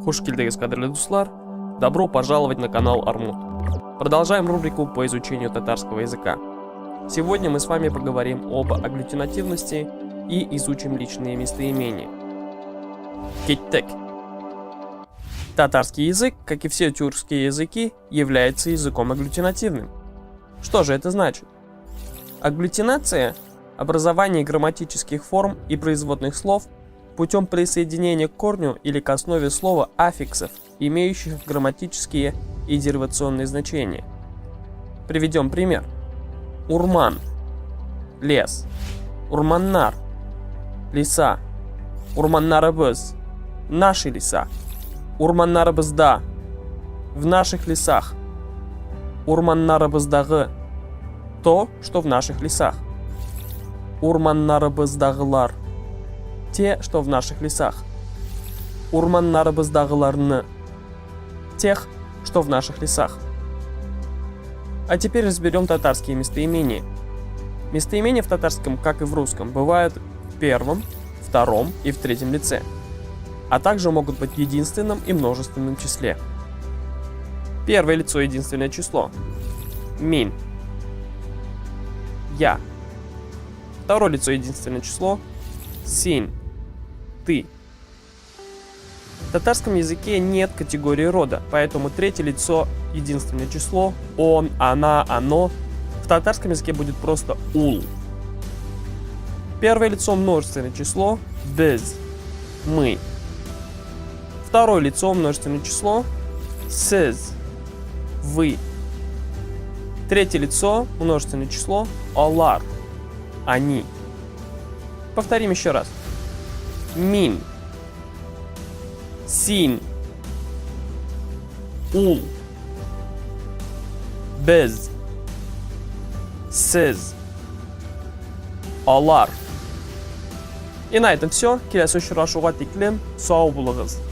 Хуш келдіңіз, қадірлі достар. Добро пожаловать на канал Армуд. Продолжаем рубрику по изучению татарского языка. Сегодня мы с вами поговорим об агглютинативности и изучим личные местоимения. Кеттек. Татарский язык, как и все тюркские языки, является языком агглютинативным. Что же это значит? Агглютинация – образование грамматических форм и производных слов путем присоединения к корню или к основе слова аффиксов, имеющих грамматические и деривационные значения. Приведем пример. Урман – лес. Урманнар – леса. Урманнарыбыз – наши леса. Урманнарыбызда – в наших лесах. Урманнарыбыздагы – то, что в наших лесах. Урманнарыбыздагылар – те, что в наших лесах. Урманнарыбыздагыларны – тех, что в наших лесах. А теперь разберем татарские местоимения. Местоимения в татарском, как и в русском, бывают в первом, втором и в третьем лице, а также могут быть в единственном и множественном числе. Первое лицо – единственное число. Мин. Я. Второе лицо – единственное число. Син. Ты. В татарском языке нет категории рода, поэтому третье лицо – единственное число. Он, она, оно. В татарском языке будет просто ул. Первое лицо – множественное число. Без. Мы. Второе лицо – множественное число. Сез. Вы. Третье лицо – множественное число. Алар. Они. Повторим еще раз. Мин. Син. Ул. Без. Сез. Алар. И на этом все. Келесі учрашуға тиклем. Сау болыңыз.